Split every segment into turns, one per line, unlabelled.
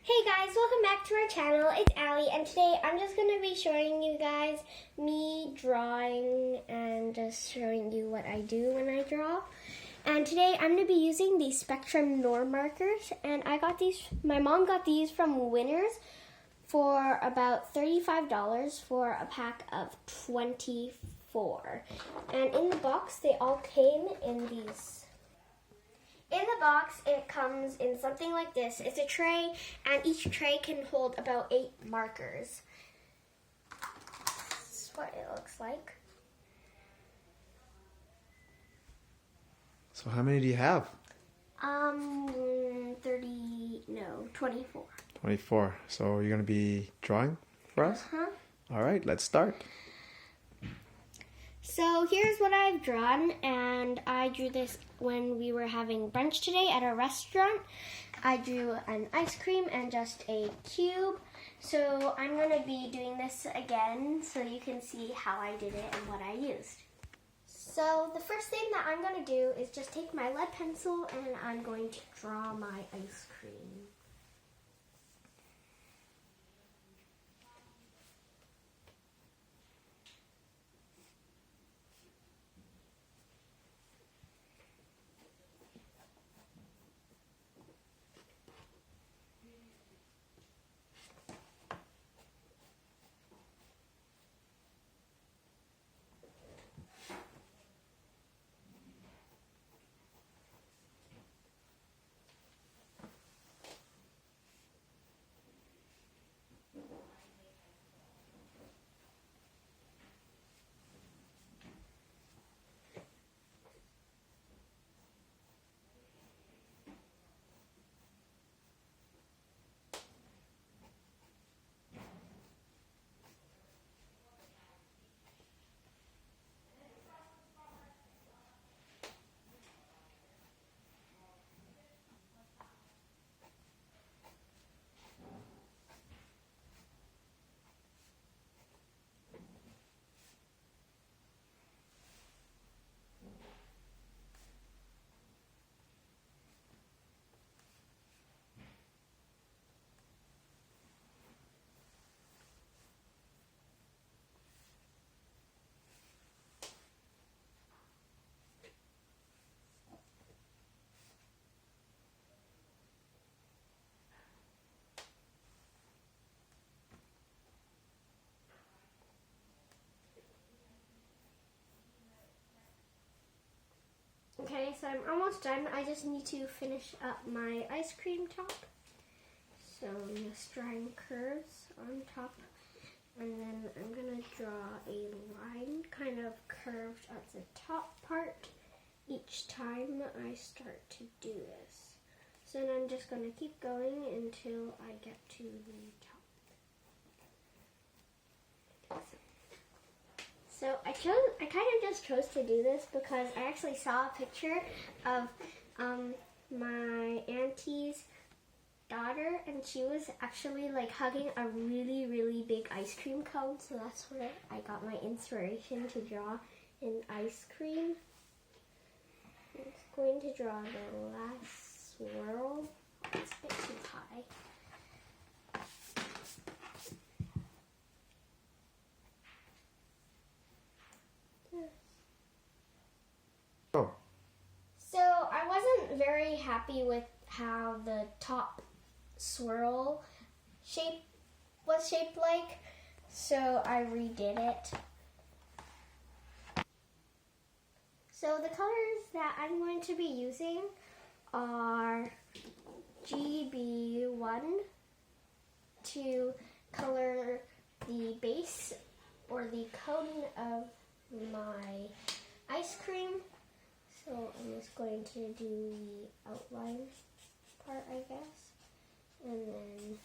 Hey guys, welcome back to our channel. It's Allie, and today I'm just going to be showing you guys me drawing and just showing you what I do when I draw. And today I'm going to be using these Spectrum Noir markers, and I got these, my mom got these from Winners for about $35 for a pack of 24. And in the box, they all came in these. In the box, it comes in something like this. It's a tray, and each tray can hold about 8 markers. This is what it looks like.
So how many do you have?
24.
24. So you're going to be drawing for us?
Uh-huh.
All right, let's start.
So here's what I've drawn, and I drew this when we were having brunch today at a restaurant. I drew an ice cream and just a cube. So I'm going to be doing this again so you can see how I did it and what I used. So the first thing that I'm going to do is just take my lead pencil and I'm going to draw my ice cream. Okay, so I'm almost done. I just need to finish up my ice cream top. So I'm just drawing curves on top. And then I'm going to draw a line kind of curved at the top part each time I start to do this. So then I'm just going to keep going until I get to the top. So I kind of just chose to do this because I actually saw a picture of my auntie's daughter, and she was actually like hugging a really, really big ice cream cone. So that's where I got my inspiration to draw an ice cream. I'm just going to draw the last swirl. It's a bit too high.
Oh.
So I wasn't very happy with how the top swirl shape was shaped like, so I redid it. So the colors that I'm going to be using are GB1 to color the base or the cone of my ice cream. So I'm just going to do the outline part, I guess. And then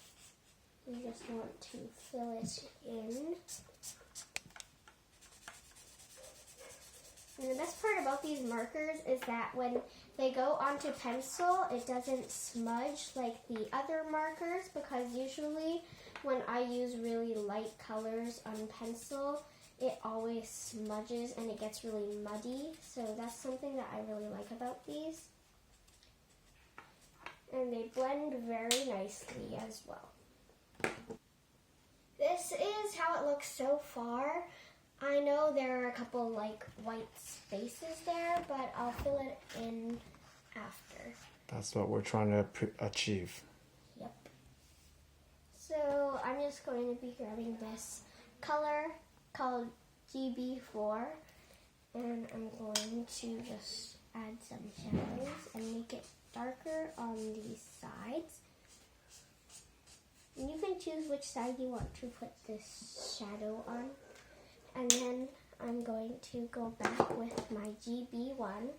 you just want to fill it in. And the best part about these markers is that when they go onto pencil, it doesn't smudge like the other markers, because usually when I use really light colors on pencil, it always smudges and it gets really muddy. So that's something that I really like about these. and they blend very nicely as well. This is how it looks so far. I know there are a couple like white spaces there, but I'll fill it in after.
That's what we're trying to achieve.
Yep. So I'm just going to be grabbing this color called GB4, and I'm going to just add some shadows and make it darker on these sides. And you can choose which side you want to put this shadow on. And then I'm going to go back with my GB1,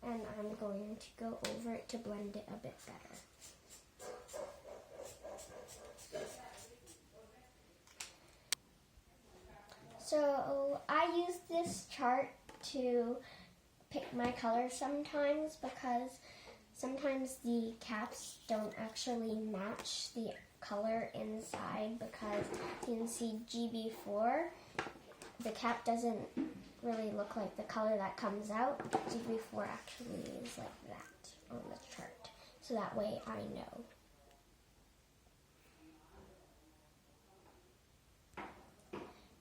and I'm going to go over it to blend it a bit better. So I use this chart to pick my colors sometimes, because sometimes the caps don't actually match the color inside, because you can see GB4, the cap doesn't really look like the color that comes out. GB4 actually is like that on the chart, so that way I know.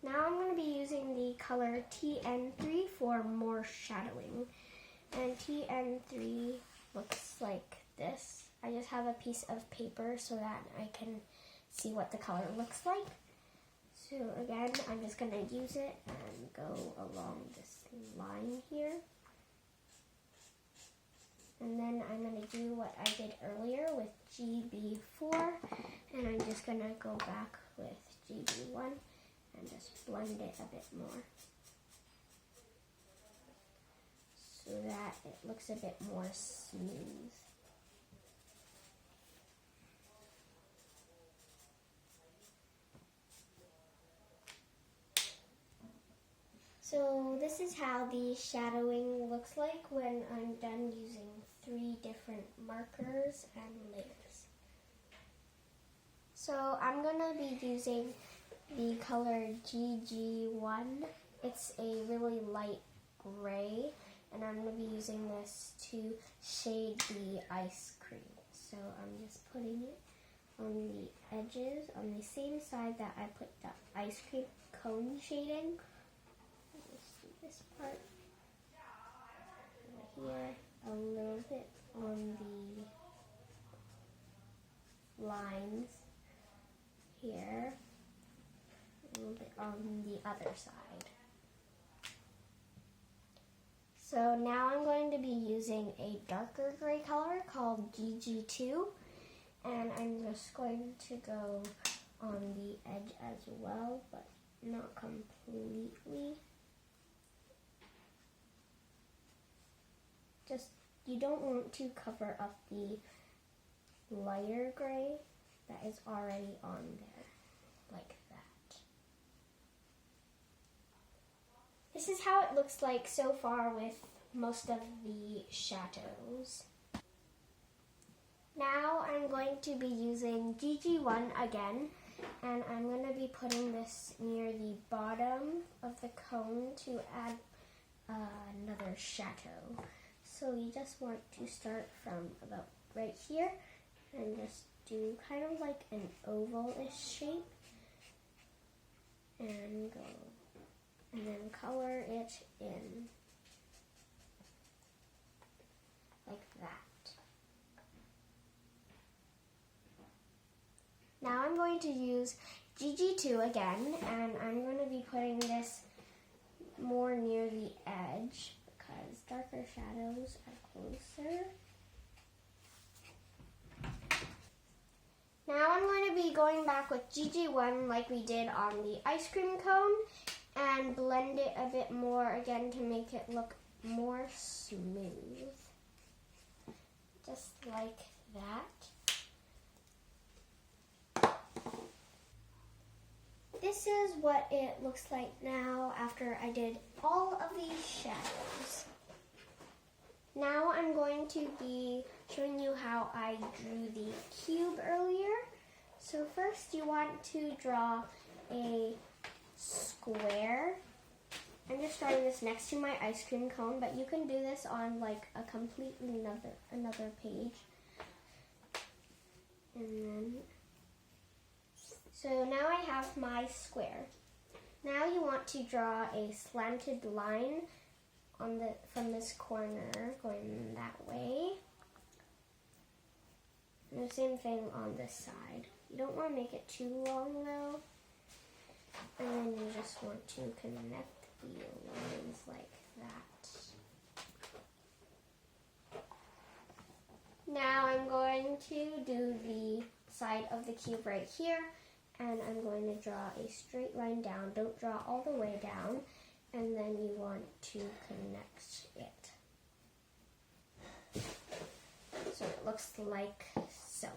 Now I'm going to be using the color TN3 for more shadowing. And TN3 looks like this. I just have a piece of paper so that I can see what the color looks like. So again, I'm just going to use it and go along this line here. And then I'm going to do what I did earlier with GB4. And I'm just going to go back with GB1 and just blend it a bit more, so that it looks a bit more smooth. So this is how the shadowing looks like when I'm done using 3 different markers and layers. So I'm going to be using the color GG1. It's a really light gray, and I'm going to be using this to shade the ice cream. So I'm just putting it on the edges, on the same side that I put the ice cream cone shading. Let's do this part over here, a little bit on the lines here, a little bit on the other side. So now I'm going to be using a darker gray color called GG2, and I'm just going to go on the edge as well, but not completely. Just, you don't want to cover up the lighter gray that is already on there, like that. This is how it looks like so far with most of the shadows. Now I'm going to be using GG1 again, and I'm going to be putting this near the bottom of the cone to add another shadow. So you just want to start from about right here and just do kind of like an oval-ish shape and go, and then color it in like that. Now I'm going to use GG2 again, and I'm going to be putting this more near the edge because darker shadows are closer. Now I'm going to be going back with GG1 like we did on the ice cream cone and blend it a bit more again to make it look more smooth. Just like that. This is what it looks like now after I did all of these shadows. Now I'm going to be showing you how I drew the cube earlier. So first you want to draw a square. I'm just drawing this next to my ice cream cone, but you can do this on like a completely another page. And then, so now I have my square. Now you want to draw a slanted line from this corner going that way. And the same thing on this side. You don't want to make it too long though. And then you just want to connect the lines like that. Now I'm going to do the side of the cube right here, and I'm going to draw a straight line down. Don't draw all the way down, and then you want to connect it. So it looks like so.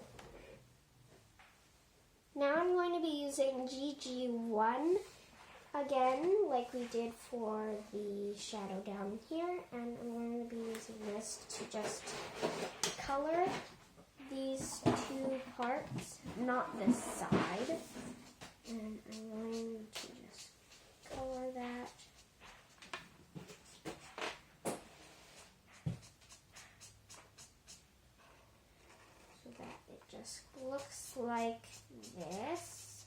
Now I'm going to be using GG1 again, like we did for the shadow down here, and I'm going to be using this to just color these two parts, not this side. And I'm going to just color that. So that it just looks like this.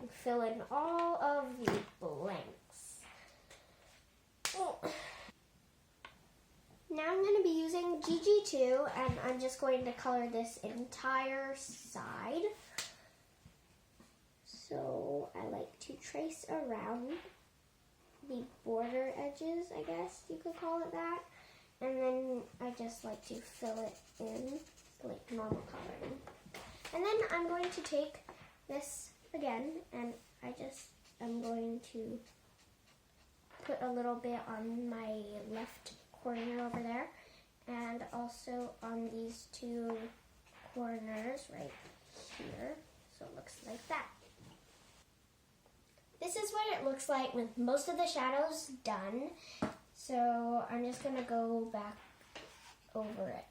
And fill in all of the blanks. Oh. Now I'm going to be using GG2, and I'm just going to color this entire side. So I like to trace around the border edges, I guess you could call it that. And then I just like to fill it in like normal coloring. And then I'm going to take this again, and I'm going to put a little bit on my left corner over there, and also on these two corners right here, so it looks like that. This is what it looks like with most of the shadows done, so I'm just going to go back over it.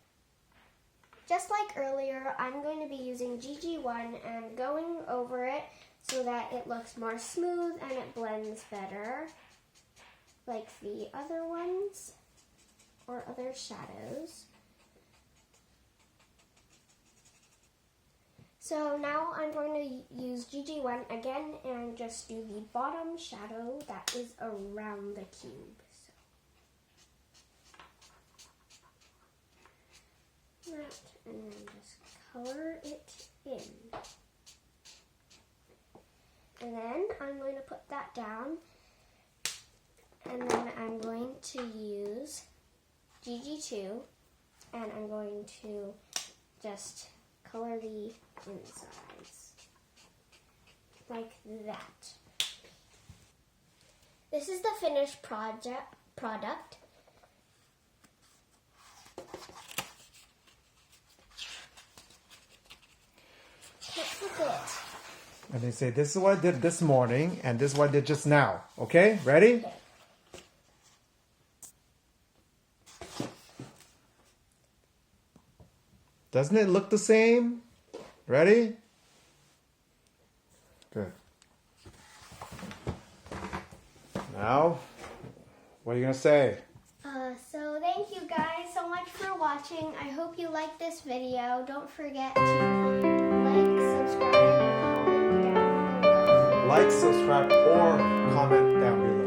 Just like earlier, I'm going to be using GG1 and going over it so that it looks more smooth and it blends better, like the other ones or other shadows. So now I'm going to use GG1 again and just do the bottom shadow that is around the cube. So that, and then just color it in. And then I'm going to put that down, and then I'm going to use GG2, and I'm going to just color the insides like that. This is the finished product. Can't flip it.
And they say, this is what I did this morning, and this is what I did just now. Okay, ready?
Okay.
Doesn't it look the same? Ready? Good. Now, what are you going to say?
So thank you guys so much for watching. I hope you liked this video. Don't forget to like, subscribe, and comment down below.
Like, subscribe, or comment down below.